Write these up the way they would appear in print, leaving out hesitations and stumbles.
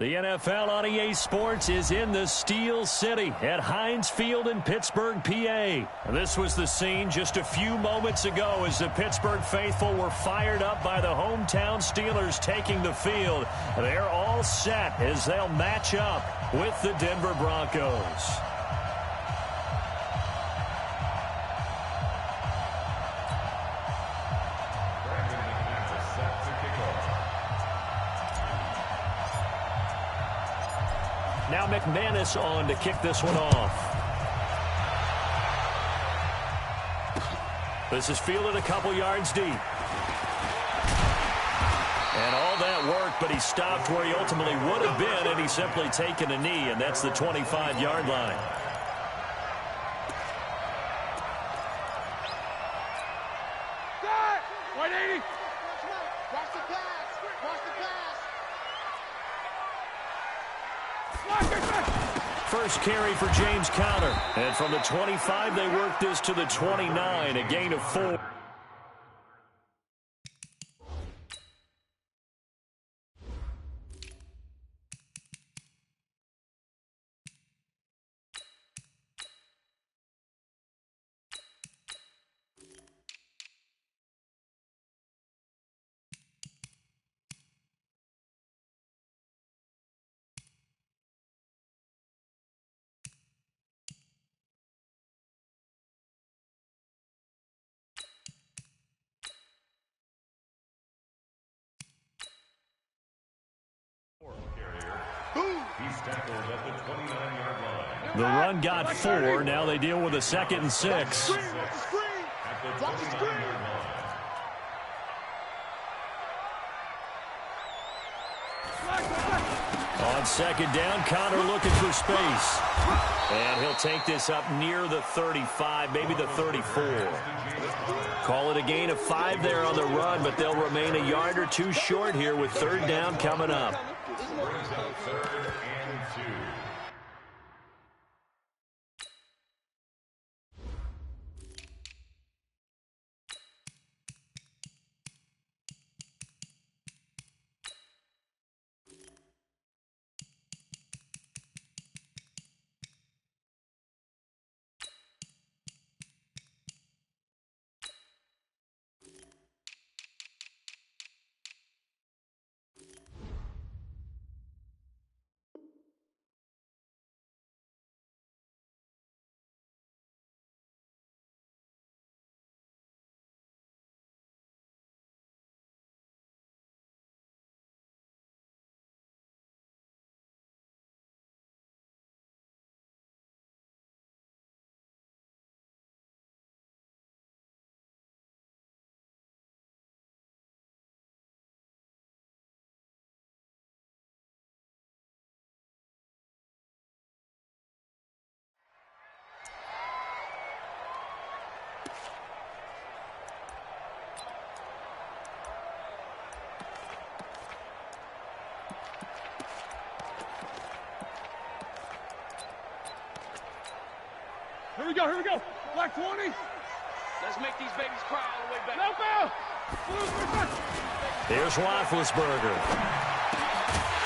The NFL on EA Sports is in the Steel City at Heinz Field in Pittsburgh, PA. This was the scene just a few moments ago as the Pittsburgh faithful were fired up by the hometown Steelers taking the field. They're all set as they'll match up with the Denver Broncos. Now McManus on to kick this one off. This is fielded a couple yards deep. And all that worked, but he stopped where he ultimately would have been, and he's simply taken a knee, and that's the 25-yard line. Got 180. Watch the pass. Watch the pass. First carry for James Conner. And from the 25, they work this to the 29, a gain of 4. The run got 4. Now they deal with a 2nd and 6. On 2nd down, Conner looking for space. And he'll take this up near the 35, maybe the 34. Call it a gain of 5 there on the run, but they'll remain a yard or 2 short here with 3rd down coming up. Here we go, here we go. Black 20. Let's make these babies cry all the way back. No foul. Here's Roethlisberger.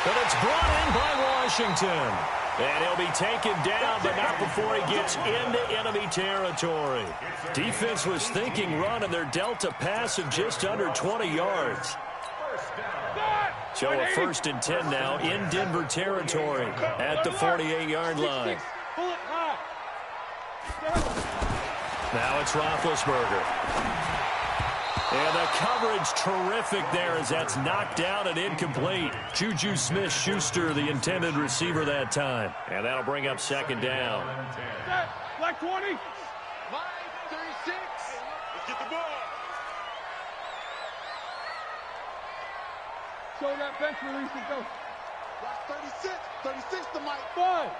But it's brought in by Washington. And he'll be taken down, but not before he gets into enemy territory. Defense was thinking run, and they're dealt a pass of just under 20 yards. So a 1st and 10 now in Denver territory at the 48-yard line. Now it's Roethlisberger. And the coverage terrific there as that's knocked down and incomplete. Juju Smith-Schuster, the intended receiver that time. And that'll bring up 2nd down. Black 20. 5:36. Let's get the ball. Show that bench release and go. Black 36. 36 to Mike. 5.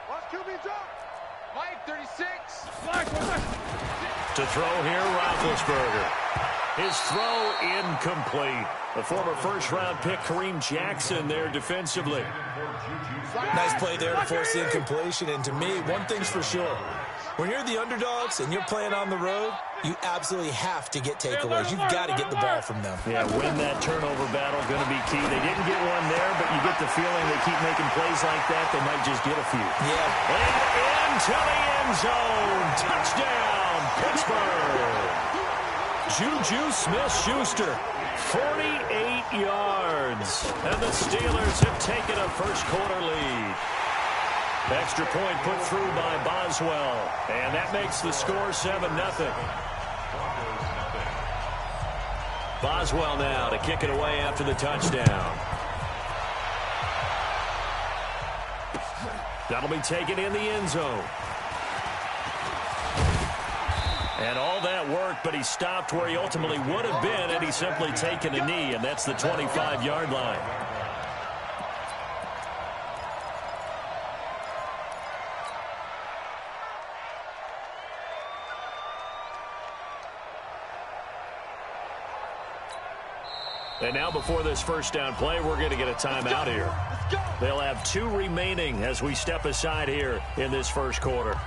Watch QB drop. Mike 36. Black. To throw here, Roethlisberger. His throw incomplete. The former first-round pick, Kareem Jackson, there defensively. Nice play there to force the incompletion. And to me, one thing's for sure. When you're the underdogs and you're playing on the road, you absolutely have to get takeaways. You've got to get the ball from them. Yeah, win that turnover battle, going to be key. They didn't get one there, but you get the feeling they keep making plays like that, they might just get a few. Yeah. And into the end zone. Touchdown, Pittsburgh. Juju Smith-Schuster, 48 yards. And the Steelers have taken a first-quarter lead. Extra point put through by Boswell. And that makes the score 7-0. Boswell now to kick it away after the touchdown. That'll be taken in the end zone. And all that worked, but he stopped where he ultimately would have been had he simply taken a knee, and that's the 25-yard line. And now before this first down play, we're going to get a timeout here. They'll have 2 remaining as we step aside here in this first quarter.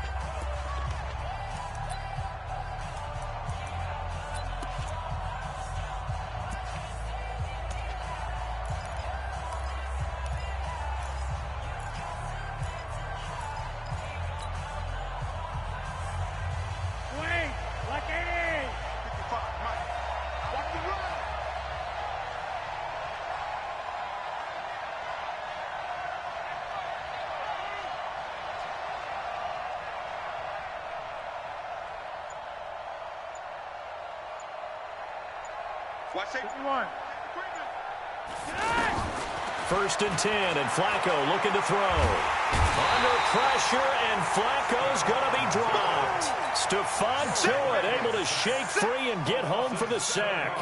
First and 10, and Flacco looking to throw. Under pressure, and Flacco's going to be dropped. Stephon Tuitt able to shake free and get home for the sack.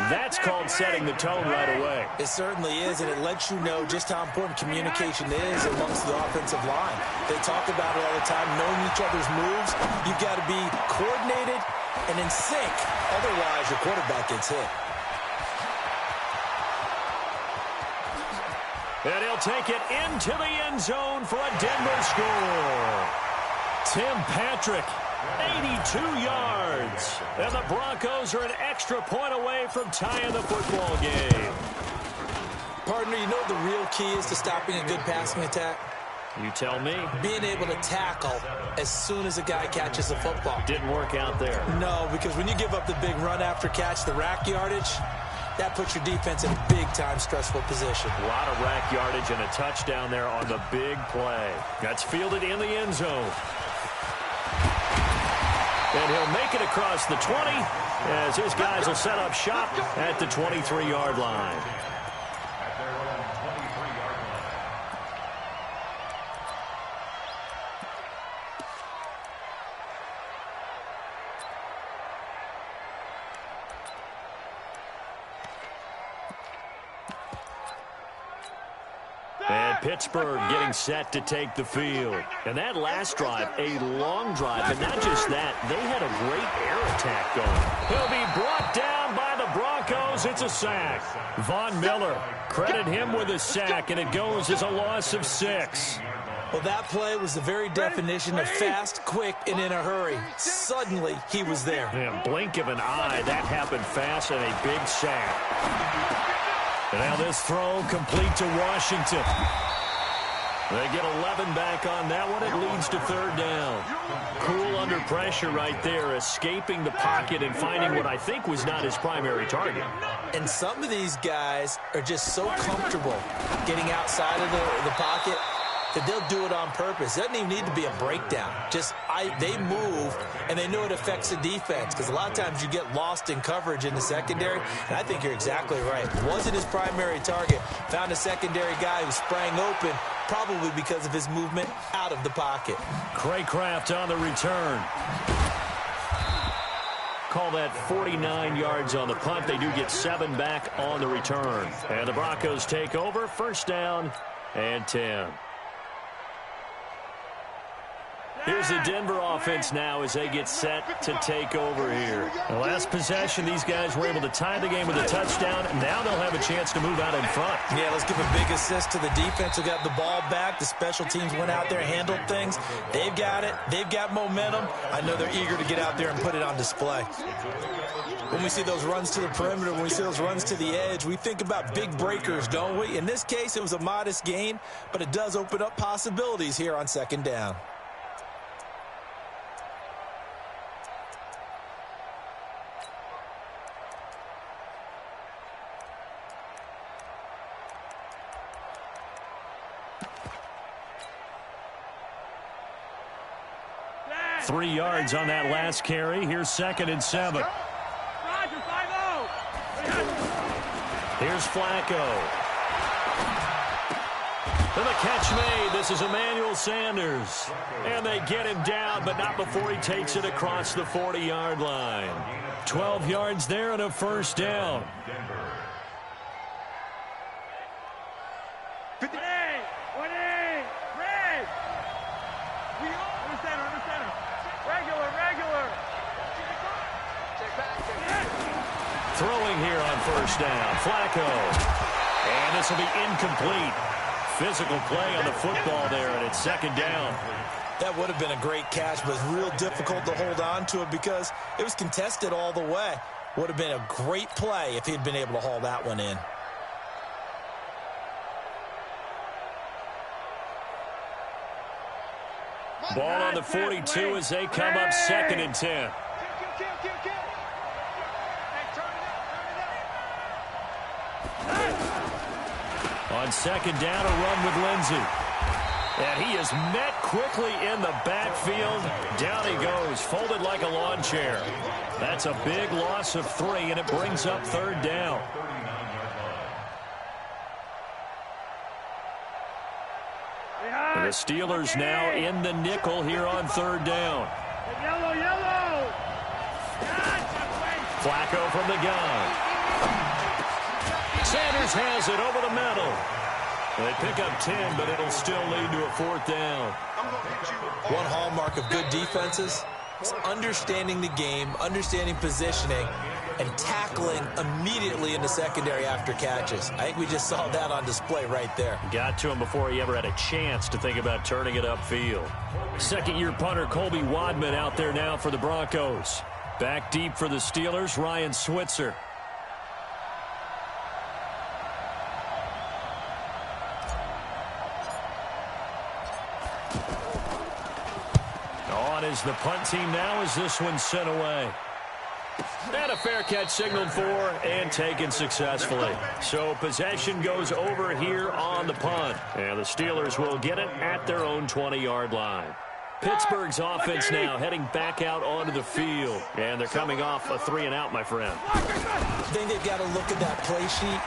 That's called setting the tone right away. It certainly is, and it lets you know just how important communication is amongst the offensive line. They talk about it all the time, knowing each other's moves. You've got to be coordinated and in sync. Otherwise, your quarterback gets hit. And he'll take it into the end zone for a Denver score. Tim Patrick, 82 yards. And the Broncos are an extra point away from tying the football game. Partner, you know what the real key is to stopping a good passing attack? You tell me. Being able to tackle as soon as a guy catches the football. Didn't work out there. No, because when you give up the big run after catch, the rack yardage, that puts your defense in a big-time stressful position. A lot of rack yardage and a touchdown there on the big play. That's fielded in the end zone. And he'll make it across the 20 as his guys will set up shop at the 23-yard line. And Pittsburgh getting set to take the field. And that last drive, a long drive. And not just that, they had a great air attack going. He'll be brought down by the Broncos. It's a sack. Von Miller, credit him with a sack, and it goes as a loss of 6. Well, that play was the very definition of fast, quick, and in a hurry. Suddenly, he was there. Yeah, blink of an eye, that happened fast, and a big sack. And now this throw complete to Washington. They get 11 back on that one. It leads to third down. Cool under pressure right there, escaping the pocket and finding what I think was not his primary target. And some of these guys are just so comfortable getting outside of the pocket that they'll do it on purpose. It doesn't even need to be a breakdown. They move, and they know it affects the defense, because a lot of times you get lost in coverage in the secondary, and I think you're exactly right. Wasn't his primary target. Found a secondary guy who sprang open, probably because of his movement out of the pocket. Craycraft on the return. Call that 49 yards on the punt. They do get 7 back on the return. And the Broncos take over, first down and 10. Here's the Denver offense now as they get set to take over here. The last possession, these guys were able to tie the game with a touchdown, and now they'll have a chance to move out in front. Yeah, let's give a big assist to the defense who got the ball back. The special teams went out there, handled things. They've got it. They've got momentum. I know they're eager to get out there and put it on display. When we see those runs to the perimeter, when we see those runs to the edge, we think about big breakers, don't we? In this case, it was a modest gain, but it does open up possibilities here on second down. Yeah. 3 yards on that last carry. Here's 2nd and 7. Roger, 5-0. Here's Flacco. And the catch made. This is Emmanuel Sanders. And they get him down, but not before he takes it across the 40-yard line. 12 yards there and a first down. Throwing here on first down. Flacco. And this will be incomplete. Physical play on the football there, and it's 2nd down. That would have been a great catch, but it's real difficult to hold on to it because it was contested all the way. Would have been a great play if he'd been able to haul that one in. Ball on the 42 as they come up 2nd and 10. On 2nd down, a run with Lindsey. And he is met quickly in the backfield. Down he goes, folded like a lawn chair. That's a big loss of 3, and it brings up 3rd down. The Steelers now in the nickel here on 3rd down. Yellow. Flacco from the gun. Sanders has it over the middle. They pick up 10, but it'll still lead to a 4th down. One hallmark of good defenses is understanding the game, understanding positioning, and tackling immediately in the secondary after catches. I think we just saw that on display right there. Got to him before he ever had a chance to think about turning it upfield. Second-year punter Colby Wadman out there now for the Broncos. Back deep for the Steelers, Ryan Switzer. On is the punt team now as this one's sent away. And a fair catch signaled for and taken successfully. So possession goes over here on the punt. And the Steelers will get it at their own 20-yard line. Pittsburgh's offense now heading back out onto the field. And they're coming off a 3-and-out, my friend. I think they've got to look at that play sheet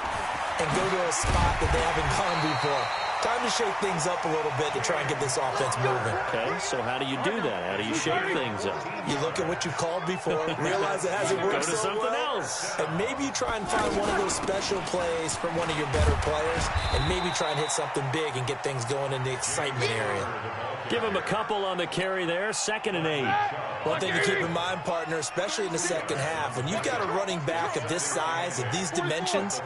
and go to a spot that they haven't gone before. Time to shake things up a little bit to try and get this offense moving. Okay, so how do you do that? How do you shake things up? You look at what you've called before, realize it hasn't worked Go to so something well, else. and maybe you try and find one of those special plays from one of your better players, and maybe try and hit something big and get things going in the excitement area. Give him a couple on the carry there, 2nd and 8. One thing to keep in mind, partner, especially in the second half, when you've got a running back of this size, of these dimensions,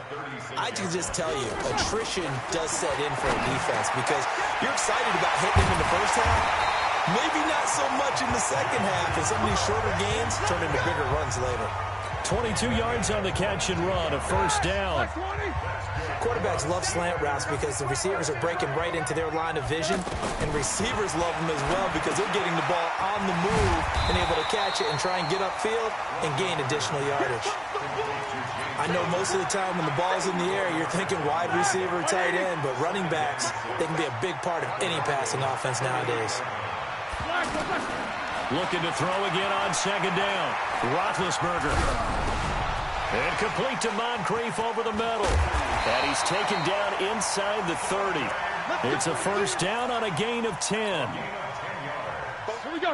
I can just tell you, attrition does set in for a defense because you're excited about hitting him in the first half, maybe not so much in the second half, and some of these shorter gains turn into bigger runs later. 22 yards on the catch and run, a first down. Quarterbacks love slant routes because the receivers are breaking right into their line of vision, and receivers love them as well because they're getting the ball on the move and able to catch it and try and get upfield and gain additional yardage. I know most of the time when the ball's in the air, you're thinking wide receiver, tight end, but running backs, they can be a big part of any passing offense nowadays. Looking to throw again on 2nd down. Roethlisberger. And complete to Moncrief over the middle. And he's taken down inside the 30. It's a first down on a gain of 10. Here we go.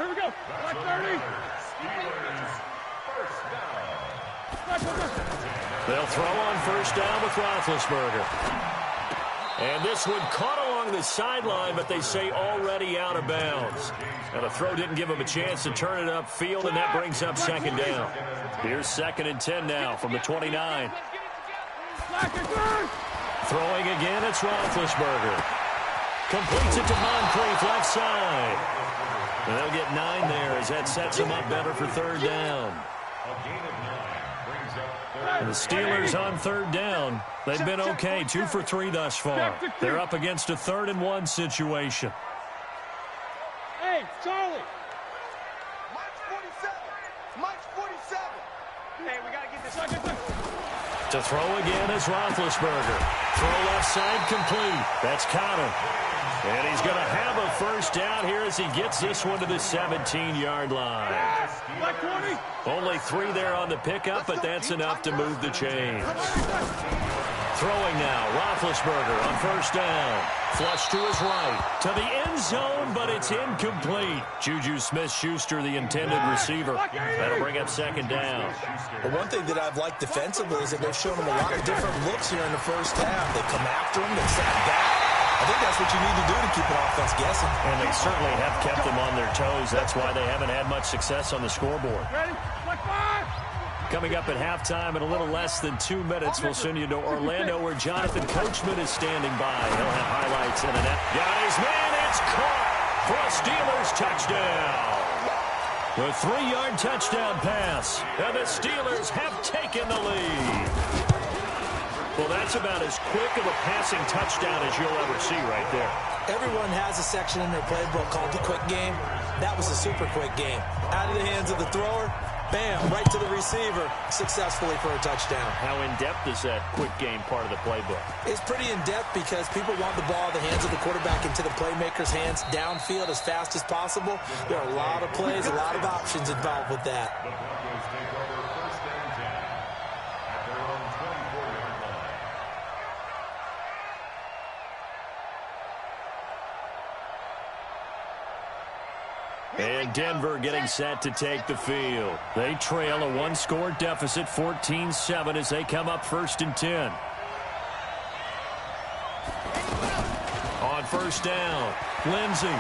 Like 30. They'll throw on first down with Roethlisberger. And this one caught along the sideline, but they say already out of bounds. And the throw didn't give him a chance to turn it upfield, and that brings up second down. Here's 2nd and 10 now from the 29. Throwing again, it's Roethlisberger. Completes it to Moncrief, left side. And they'll get 9 there as that sets them up better for 3rd down. And the Steelers on 3rd down. They've been okay, 2 for 3 thus far. They're up against a 3rd and 1 situation. Hey, Charlie. Mike's 47. Mike's 47. Hey, we got to get this. To throw again is Roethlisberger. Throw left side complete. That's Connor. And he's going to have a 1st down here as he gets this one to the 17-yard line. Only 3 there on the pickup, but that's enough to move the chains. Throwing now, Roethlisberger on 1st down. Flush to his right, to the end zone, but it's incomplete. Juju Smith-Schuster, the intended receiver. That'll bring up 2nd down. But one thing that I've liked defensively is that they've shown him a lot of different looks here in the 1st half. They come after him, they sat back. I think that's what you need to do to keep an offense guessing. And they certainly have kept them on their toes. That's why they haven't had much success on the scoreboard. Ready? Like 5. Coming up at halftime in a little less than 2 minutes, we'll send you to Orlando where Jonathan Coachman is standing by. He'll have highlights in an app. Got his man, it's caught for a Steelers touchdown. The 3-yard touchdown pass, and the Steelers have taken the lead. Well, that's about as quick of a passing touchdown as you'll ever see right there. Everyone has a section in their playbook called the quick game. That was a super quick game. Out of the hands of the thrower, bam, right to the receiver, successfully for a touchdown. How in-depth is that quick game part of the playbook? It's pretty in-depth because people want the ball in the hands of the quarterback into the playmaker's hands downfield as fast as possible. There are a lot of plays, a lot of options involved with that. And Denver getting set to take the field. They trail a 1-score deficit, 14-7, as they come up 1st and 10. On 1st down, Lindsey.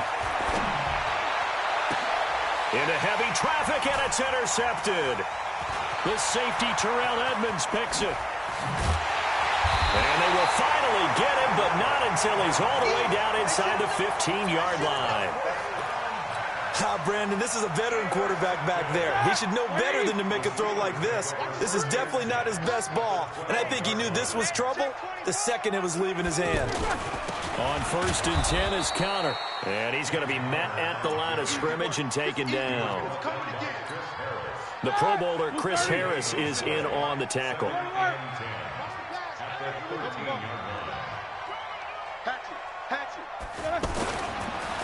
Into heavy traffic, and it's intercepted. The safety, Terrell Edmonds, picks it. And they will finally get him, but not until he's all the way down inside the 15-yard line. Brandon, this is a veteran quarterback back there. He should know better than to make a throw like this. This is definitely not his best ball, and I think he knew this was trouble the second it was leaving his hand. On 1st and 10 is Connor, and he's going to be met at the line of scrimmage and taken down. The Pro Bowler Chris Harris is in on the tackle.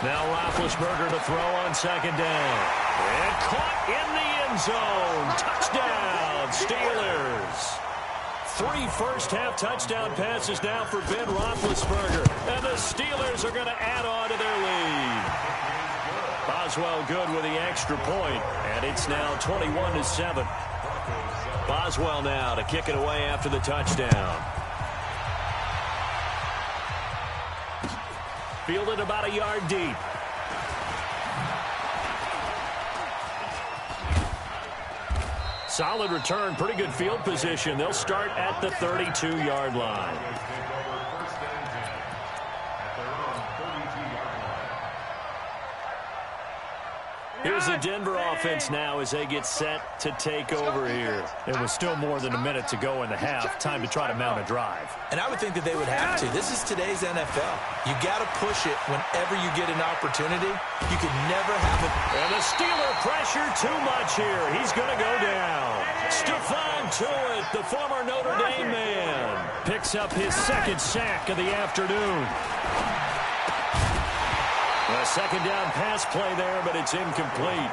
Now Roethlisberger to throw on 2nd down. And caught in the end zone. Touchdown, Steelers. 3 first-half touchdown passes now for Ben Roethlisberger. And the Steelers are going to add on to their lead. Boswell good with the extra point, and it's now 21-7. Boswell now to kick it away after the touchdown. Fielded about a yard deep. Solid return, pretty good field position. They'll start at the 32-yard line. Here's the Denver offense now as they get set to take over here. There was still more than a minute to go in the half. Time to try to mount a drive. And I would think that they would have to. This is today's NFL. You got to push it whenever you get an opportunity. You could never have it. And the Steeler pressure too much here. He's going to go down. Stephon Tuitt, the former Notre Dame man, picks up his 2nd sack of the afternoon. A 2nd down pass play there, but it's incomplete.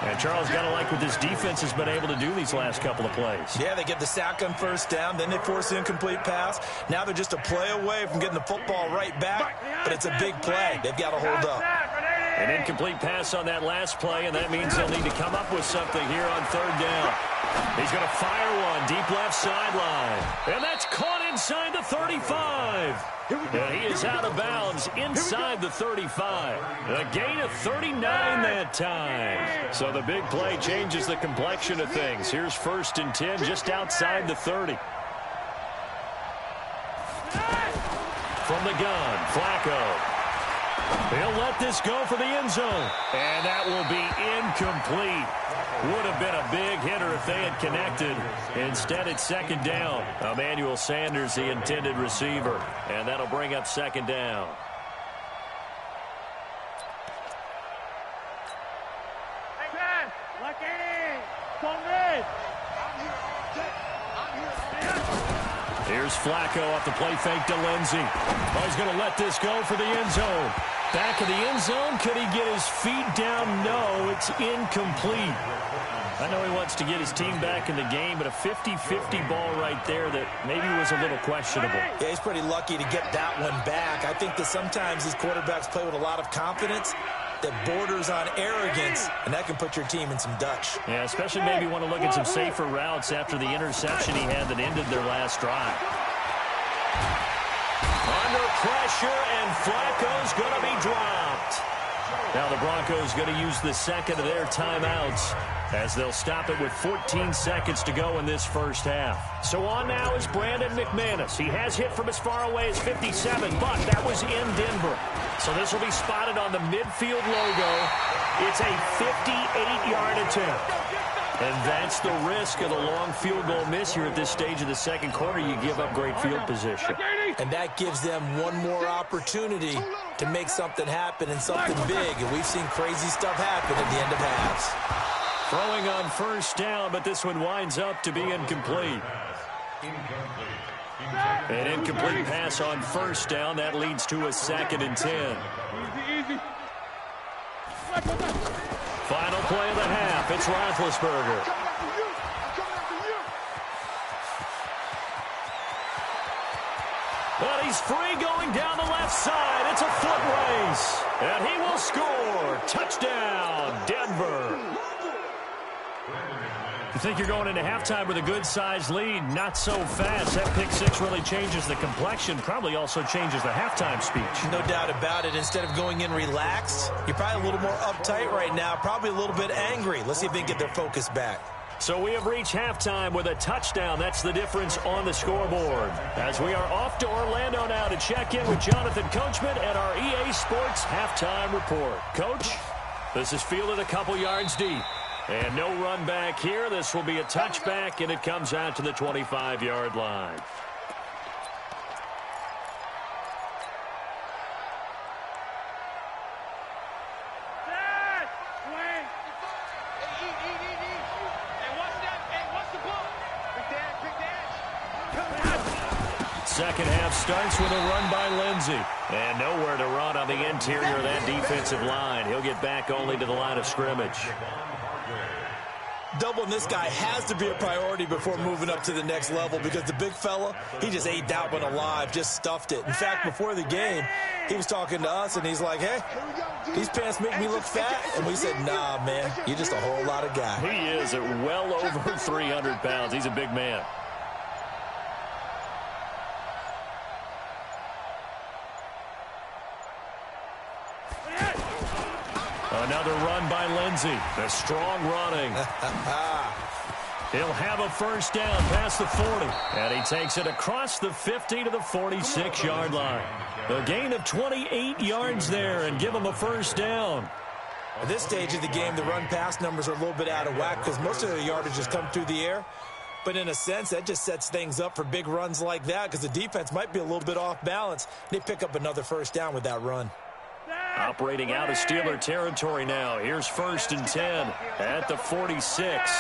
And Charles got to like what this defense has been able to do these last couple of plays. Yeah, they get the sack on 1st down, then they force the incomplete pass. Now they're just a play away from getting the football right back, but it's a big play. They've got to hold up. An incomplete pass on that last play, and that means they'll need to come up with something here on 3rd down. He's going to fire one deep left sideline. And that's caught inside the 35. And he is out of bounds inside the 35. A gain of 39 that time. So the big play changes the complexion of things. Here's 1st and 10 just outside the 30. From the gun, Flacco. He'll let this go for the end zone. And that will be incomplete. Would have been a big hitter if they had connected. Instead, it's 2nd down. Emmanuel Sanders, the intended receiver. And that'll bring up 2nd down. Hey, man. Lock in. Come in. Here's Flacco off the play fake to Lindsey. Oh, he's going to let this go for the end zone. Back of the end zone. Could he get his feet down? No, it's incomplete. I know he wants to get his team back in the game, but a 50-50 ball right there that maybe was a little questionable. Yeah, he's pretty lucky to get that one back. I think that sometimes these quarterbacks play with a lot of confidence that borders on arrogance, and that can put your team in some Dutch. Yeah, especially maybe want to look at some safer routes after the interception he had that ended their last drive. Under pressure, and Flacco's going to be dropped. Now the Broncos going to use the 2nd of their timeouts as they'll stop it with 14 seconds to go in this first half. So on now is Brandon McManus. He has hit from as far away as 57, but that was in Denver. So this will be spotted on the midfield logo. It's a 58-yard attempt. And that's the risk of the long field goal miss here at this stage of the 2nd quarter. You give up great field position. And that gives them one more opportunity to make something happen and something big. And we've seen crazy stuff happen at the end of halves. Throwing on 1st down, but this one winds up to be incomplete. An incomplete pass on 1st down. That leads to a 2nd and 10. Easy. Final play of the half. It's Roethlisberger. But he's free going down the left side. It's a foot race. And he will score. Touchdown, Denver. You think you're going into halftime with a good-sized lead? Not so fast. That pick 6 really changes the complexion. Probably also changes the halftime speech. No doubt about it. Instead of going in relaxed, you're probably a little more uptight right now. Probably a little bit angry. Let's see if they can get their focus back. So we have reached halftime with a touchdown. That's the difference on the scoreboard. As we are off to Orlando now to check in with Jonathan Coachman at our EA Sports Halftime Report. Coach, this is fielded a couple yards deep. And no run back here. This will be a touchback, and it comes out to the 25-yard line. Second half starts with a run by Lindsey. And nowhere to run on the interior of that defensive line. He'll get back only to the line of scrimmage. Doubling this guy has to be a priority before moving up to the next level because the big fella, he just ate that one alive, just stuffed it. In fact, before the game, he was talking to us, and he's like, hey, these pants make me look fat. And we said, nah, man, you're just a whole lot of guy. He is at well over 300 pounds. He's a big man. Another run by Lindsey. A strong running. He'll have a first down past the 40. And he takes it across the 50 to the 46-yard line. A gain of 28 yards there and give him a first down. At this stage of the game, the run-pass numbers are a little bit out of whack because most of the yardage has come through the air. But in a sense, that just sets things up for big runs like that because the defense might be a little bit off balance. They pick up another first down with that run. Operating out of Steeler territory now. Here's 1st and 10 at the 46.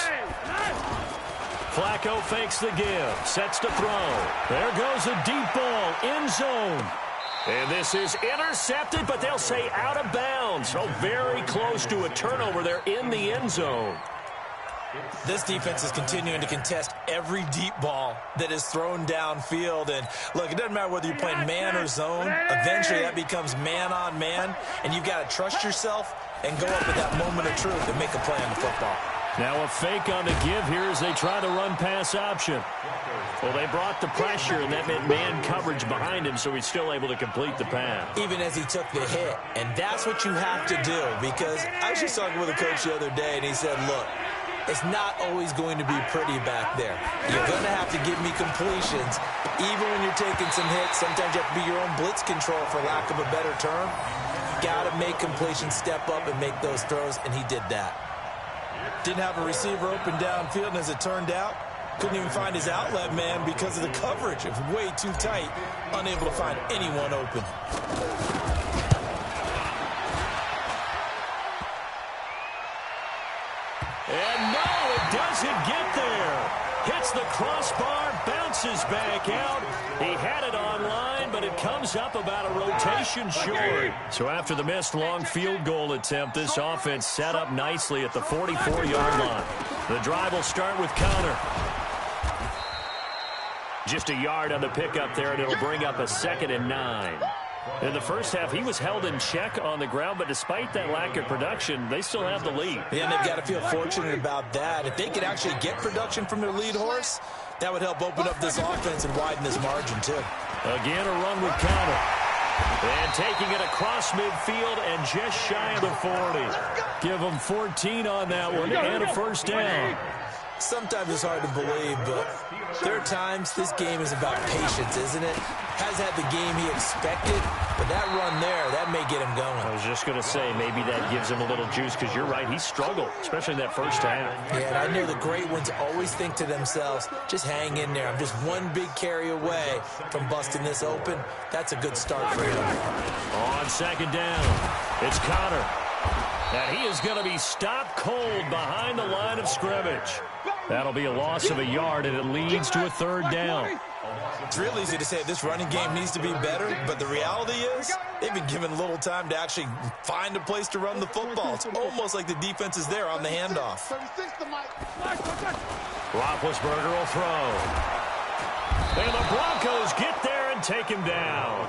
Flacco fakes the give, sets to throw. There goes a deep ball, end zone. And this is intercepted, but they'll say out of bounds. Oh, very close to a turnover there in the end zone. This defense is continuing to contest every deep ball that is thrown downfield. And, look, it doesn't matter whether you're playing man or zone. Eventually that becomes man-on-man, and you've got to trust yourself and go up at that moment of truth and make a play on the football. Now a fake on the give here as they try the run pass option. Well, they brought the pressure, and that meant man coverage behind him, so he's still able to complete the pass. Even as he took the hit. And that's what you have to do, because I was just talking with a coach the other day, and he said, look, it's not always going to be pretty back there. You're going to have to give me completions. Even when you're taking some hits, sometimes you have to be your own blitz control, for lack of a better term. Got to make completions, step up, and make those throws, and he did that. Didn't have a receiver open downfield, and as it turned out, couldn't even find his outlet man because of the coverage. It was way too tight, unable to find anyone open. And no, it doesn't get there. Hits the crossbar, bounces back out. He had it online, but it comes up about a rotation short. So after the missed long field goal attempt, this offense set up nicely at the 44-yard line. The drive will start with Connor. Just a yard on the pickup there, and it'll bring up a 2nd and 9. In the first half, he was held in check on the ground, but despite that lack of production, they still have the lead. Yeah, and they've got to feel fortunate about that. If they could actually get production from their lead horse, that would help open up this offense and widen this margin, too. Again, a run with Connor. And taking it across midfield and just shy of the 40. Give them 14 on that one and a first down. Sometimes it's hard to believe, but there are times this game is about patience, isn't it? Has had the game he expected, but that run there, that may get him going. I was just going to say, maybe that gives him a little juice, because you're right, he struggled, especially in that first half. Yeah, and I know the great ones always think to themselves, just hang in there. I'm just one big carry away from busting this open. That's a good start for him. On 2nd down, it's Connor. And he is going to be stopped cold behind the line of scrimmage. That'll be a loss of a yard, and it leads to a 3rd down. It's real easy to say this running game needs to be better, but the reality is they've been given little time to actually find a place to run the football. It's almost like the defense is there on the handoff. Roethlisberger will throw. And the Broncos get there and take him down.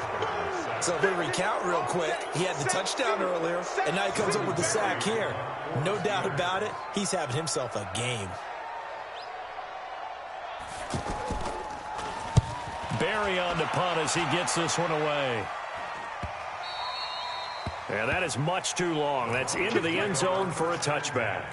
So to recount real quick, he had the touchdown earlier, and now he comes up with the sack here. No doubt about it, he's having himself a game. Barry on the punt as he gets this one away. And that is much too long. That's into the end zone for a touchback.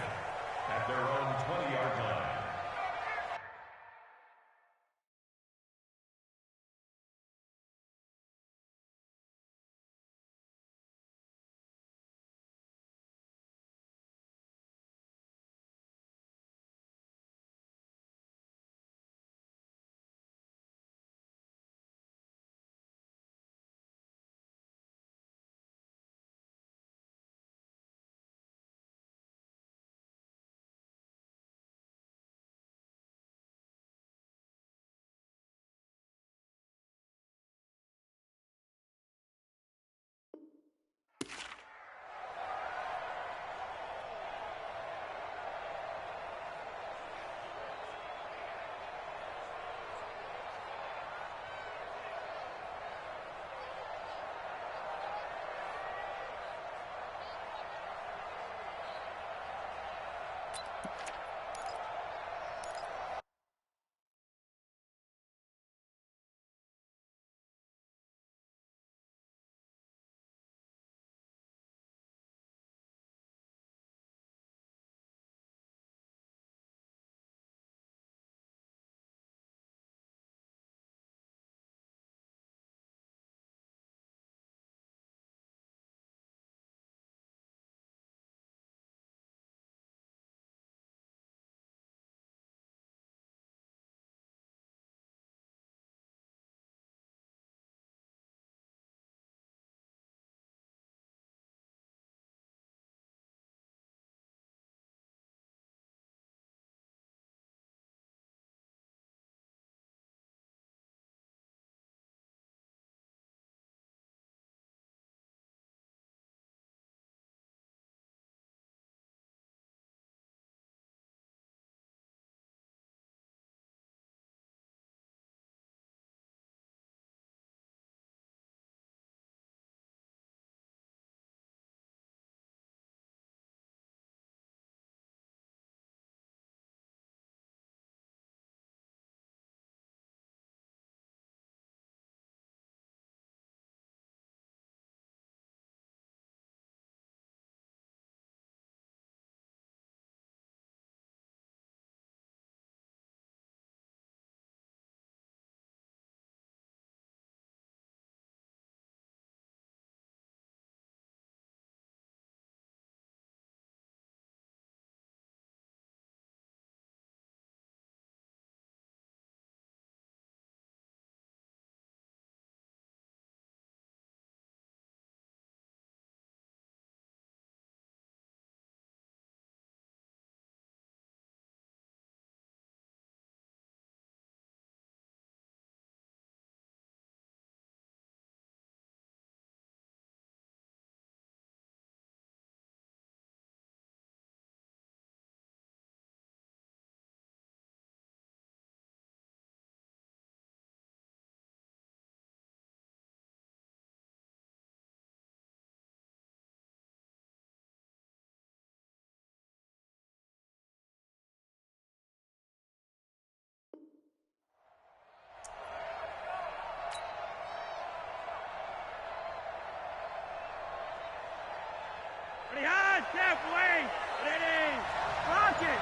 Watch that way. Ready. Block it.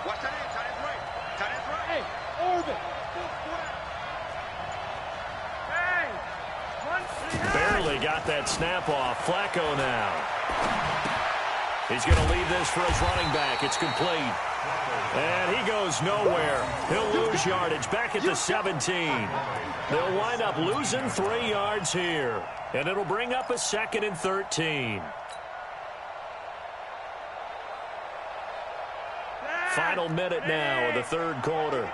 Watch that in. Tight end right. Tight end right. Hey, orbit. Hey. Barely got that snap off. Flacco now. He's going to leave this for his running back. It's complete. And he goes nowhere. He'll lose yardage back at the 17. They'll wind up losing 3 yards here. And it'll bring up a 2nd and 13. Final minute now of the 3rd quarter.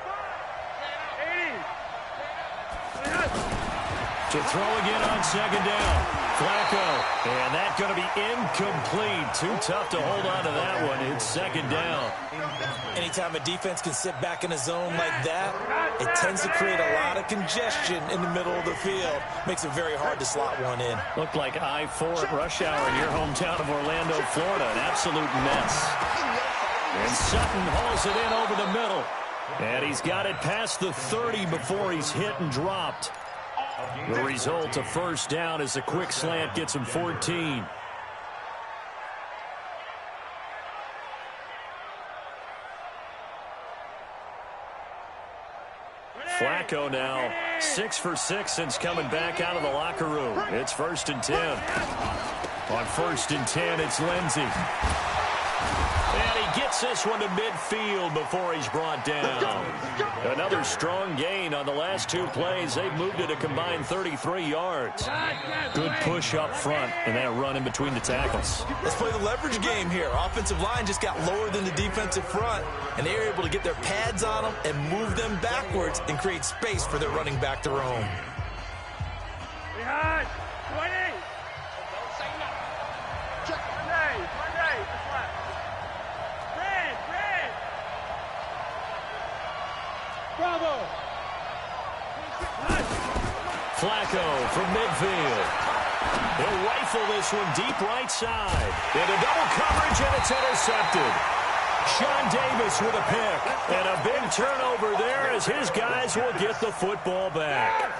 To throw again on 2nd down. Flacco. And that's going to be incomplete. Too tough to hold on to that one. It's 2nd down. Anytime a defense can sit back in a zone like that, it tends to create a lot of congestion in the middle of the field. Makes it very hard to slot one in. Looked like I-4 at rush hour in your hometown of Orlando, Florida. An absolute mess. And Sutton hauls it in over the middle. And he's got it past the 30 before he's hit and dropped. The result, a 1st down as a quick slant gets him 14. Flacco now 6 for 6 since coming back out of the locker room. It's 1st and 10. On 1st and 10, it's Lindsey. And he gets this one to midfield before he's brought down. Another strong gain on the last 2 plays. They've moved it a combined 33 yards. Good push up front and that run in between the tackles. Let's play the leverage game here. Offensive line just got lower than the defensive front, and they were able to get their pads on them and move them backwards and create space for their running back to roam. Behind. 20. Bravo. Flacco from midfield. He'll rifle this one deep right side. Into double coverage, and it's intercepted. Sean Davis with a pick. And a big turnover there as his guys will get the football back.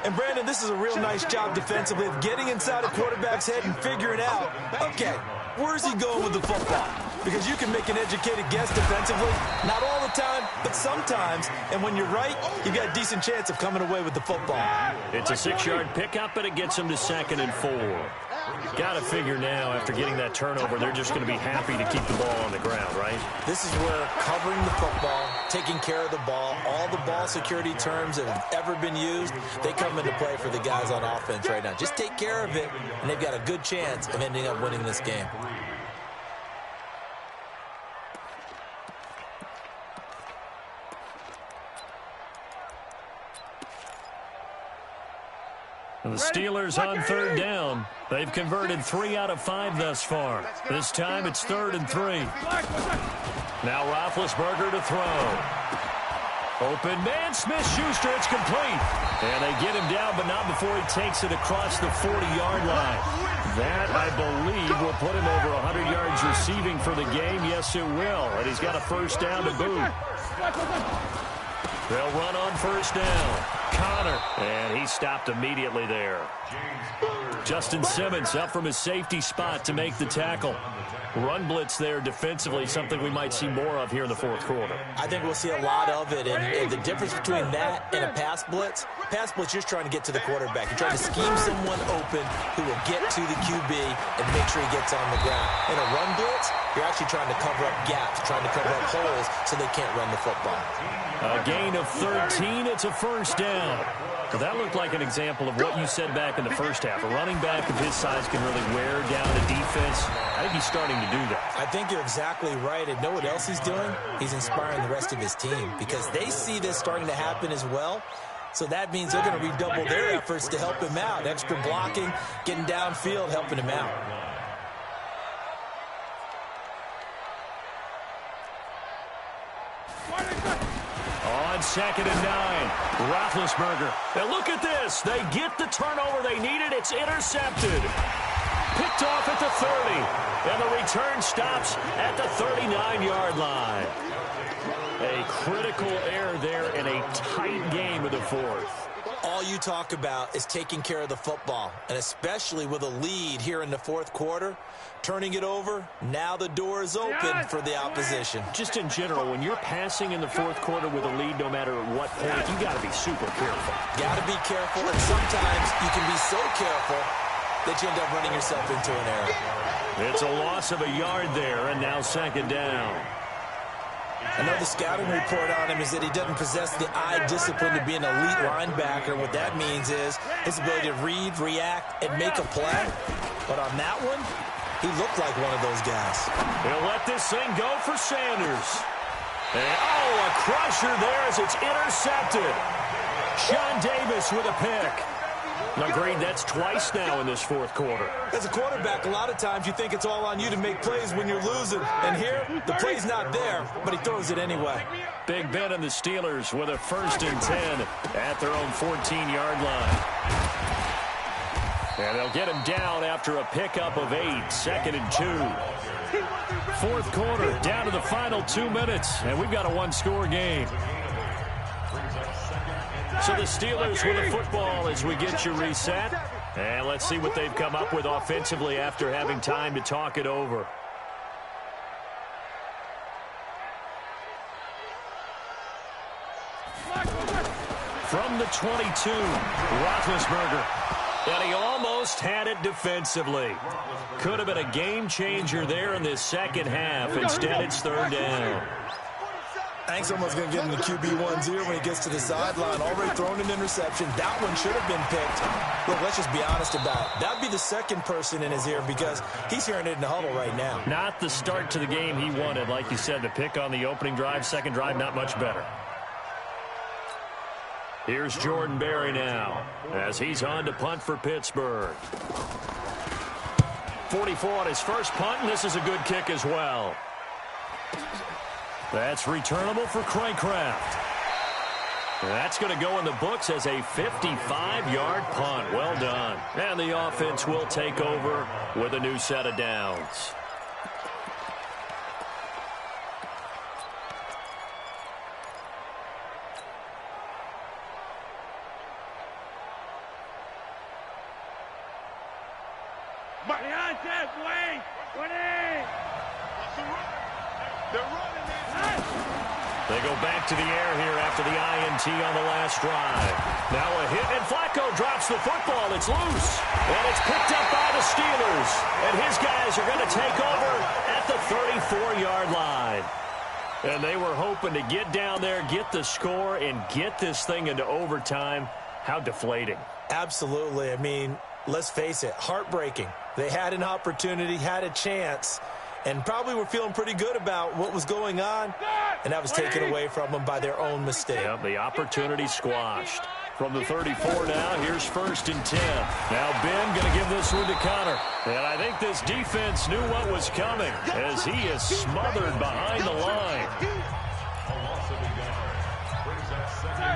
And, Brandon, this is a real nice job defensively of getting inside a quarterback's head and figuring out, okay, where's he going with the football? Because you can make an educated guess defensively. Not all the time, but sometimes. And when you're right, you've got a decent chance of coming away with the football. It's a 6-yard pickup, and it gets him to 2nd and 4. Got to figure now, after getting that turnover, they're just going to be happy to keep the ball on the ground, right? This is where covering the football, taking care of the ball, all the ball security terms that have ever been used, they come into play for the guys on offense right now. Just take care of it, and they've got a good chance of ending up winning this game. The Steelers on 3rd down. They've converted 3 out of 5 thus far. This time it's 3rd and 3. Now Roethlisberger to throw. Open man, Smith-Schuster, it's complete. And they get him down, but not before he takes it across the 40-yard line. That, I believe, will put him over 100 yards receiving for the game. Yes, it will. And he's got a 1st down to boot. They'll run on 1st down. Connor, and he stopped immediately there. Justin Simmons up from his safety spot to make the tackle. Run blitz there defensively, something we might see more of here in the 4th quarter. I think we'll see a lot of it, and the difference between that and a pass blitz, you're just trying to get to the quarterback. You're trying to scheme someone open who will get to the QB and make sure he gets on the ground. In a run blitz, you're actually trying to cover up gaps, trying to cover up holes so they can't run the football. A gain of 13, it's a 1st down. So that looked like an example of what you said back in the first half. A running back of his size can really wear down a defense. I think he's starting to do that. I think you're exactly right. And know what else he's doing? He's inspiring the rest of his team because they see this starting to happen as well. So that means they're going to redouble their efforts to help him out. Extra blocking, getting downfield, helping him out. On 2nd and 9, Roethlisberger. Now look at this. They get the turnover they needed. It's intercepted. Picked off at the 30. And the return stops at the 39-yard line. A critical error there in a tight game of the 4th. All you talk about is taking care of the football, and especially with a lead here in the fourth quarter, turning it over, now the door is open for the opposition. Just in general, when you're passing in the fourth quarter with a lead, no matter what point, you got to be super careful. Got to be careful, and sometimes you can be so careful that you end up running yourself into an error. It's a loss of a yard there, and now second down. I know the scouting report on him is that he doesn't possess the eye discipline to be an elite linebacker. What that means is his ability to read, react, and make a play. But on that one, he looked like one of those guys. He'll let this thing go for Sanders. And, a crusher there as it's intercepted. Sean Davis with a pick. Agreed, that's twice now in this fourth quarter. As a quarterback, a lot of times you think it's all on you to make plays when you're losing. And here, the play's not there, but he throws it anyway. Big Ben and the Steelers with a 1st and 10 at their own 14-yard line. And they'll get him down after a pickup of 8, 2nd and 2. Fourth quarter, down to the final 2 minutes, and we've got a one-score game. So the Steelers with the football as we get you reset. And let's see what they've come up with offensively after having time to talk it over. From the 22, Roethlisberger. And he almost had it defensively. Could have been a game changer there in this second half. Instead, it's third down. Hank's almost going to get in the QB1's ear when he gets to the sideline. Already thrown an interception. That one should have been picked. Look, let's just be honest about it. That would be the second person in his ear because he's hearing it in the huddle right now. Not the start to the game he wanted. Like you said, the pick on the opening drive, second drive, not much better. Here's Jordan Berry now as he's on to punt for Pittsburgh. 44 on his first punt, and this is a good kick as well. That's returnable for Craycraft. That's going to go in the books as a 55-yard punt. Well done. And the offense will take over with a new set of downs. They go back to the air here after the INT on the last drive. Now a hit, and Flacco drops the football. It's loose, and it's picked up by the Steelers. And his guys are going to take over at the 34-yard line. And they were hoping to get down there, get the score, and get this thing into overtime. How deflating. Absolutely. I mean, let's face it, heartbreaking. They had an opportunity, had a chance, and probably were feeling pretty good about what was going on, and that was taken away from them by their own mistake. Yep, the opportunity squashed. From the 34 now, here's 1st and 10. Now Ben going to give this one to Connor. And I think this defense knew what was coming as he is smothered behind the line.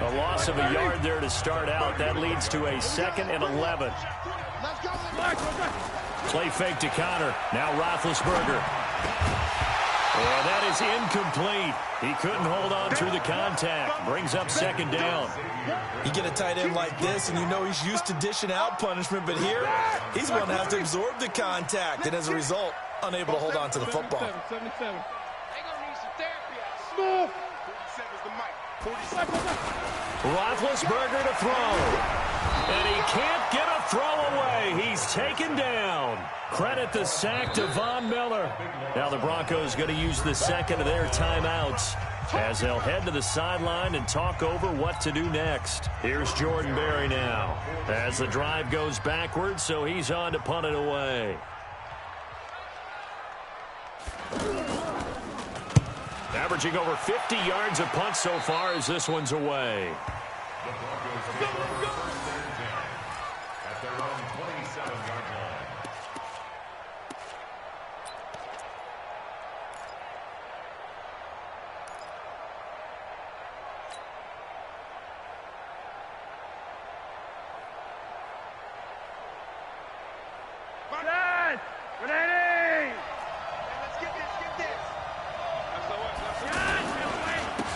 A loss of a yard there to start out. That leads to a 2nd and 11. Play fake to Connor. Now Roethlisberger. And that is incomplete. He couldn't hold on through the contact. Brings up 2nd down. You get a tight end like this, and you know he's used to dishing out punishment, but here, he's going to have to absorb the contact, and as a result, unable to hold on to the football. 77. They're going to need some therapy. 47's the mic. 47. Roethlisberger to throw. And he can't get a throw away. He's taken down. Credit the sack to Von Miller. Now the Broncos going to use the second of their timeouts as they'll head to the sideline and talk over what to do next. Here's Jordan Berry now as the drive goes backwards, so he's on to punt it away. Averaging over 50 yards a punt so far as this one's away. At their own 27-yard line.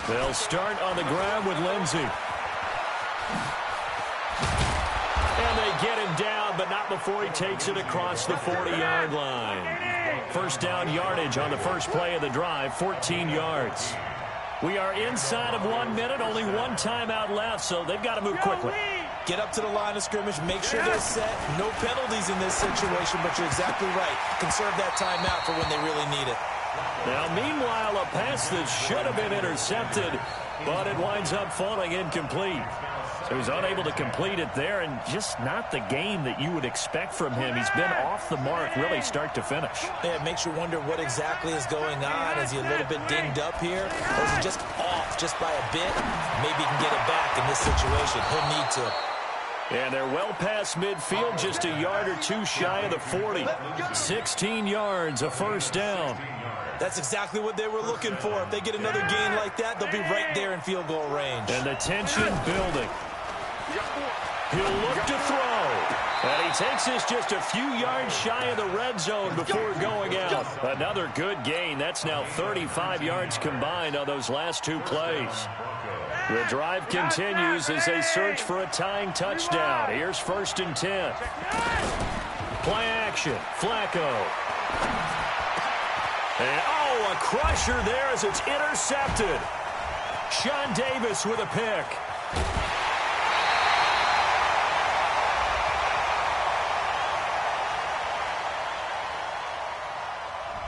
They'll start on the ground with Lindsey. get him down, but not before he takes it across the 40-yard line. First down yardage on the first play of the drive, 14 yards. We are inside of 1 minute, only one timeout left, so they've got to move quickly. Get up to the line of scrimmage, make sure they're set. No penalties in this situation, but you're exactly right. Conserve that timeout for when they really need it. Now, meanwhile, a pass that should have been intercepted, but it winds up falling incomplete. So he's unable to complete it there, and just not the game that you would expect from him. He's been off the mark really start to finish. Yeah, it makes you wonder what exactly is going on. Is he a little bit dinged up here, or is he just off just by a bit? Maybe he can get it back in this situation. He'll need to. And they're well past midfield, just a yard or two shy of the 40. 16 yards, a first down. That's exactly what they were looking for. If they get another gain like that, they'll be right there in field goal range. And the tension building. He'll look to throw. And he takes this just a few yards shy of the red zone before going out. Another good gain. That's now 35 yards combined on those last two plays. The drive continues as they search for a tying touchdown. Here's 1st and 10. Play action. Flacco. And, a crusher there as it's intercepted. Sean Davis with a pick.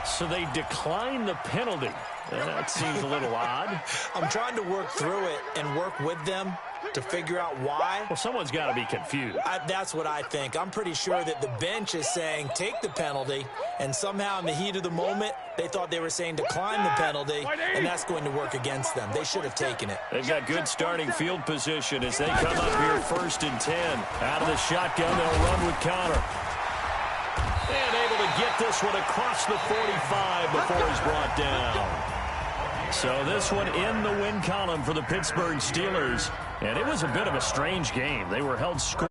So they decline the penalty. That seems a little odd. I'm trying to work through it and work with them to figure out why. Well, someone's got to be confused. That's what I think. I'm pretty sure that the bench is saying take the penalty, and somehow in the heat of the moment, they thought they were saying decline the penalty, and that's going to work against them. They should have taken it. They've got good starting field position as they come up here 1st and 10. Out of the shotgun, they'll run with Connor. And able to get this one across the 45 before he's brought down. So this one in the win column for the Pittsburgh Steelers. And it was a bit of a strange game. They were held scoreless.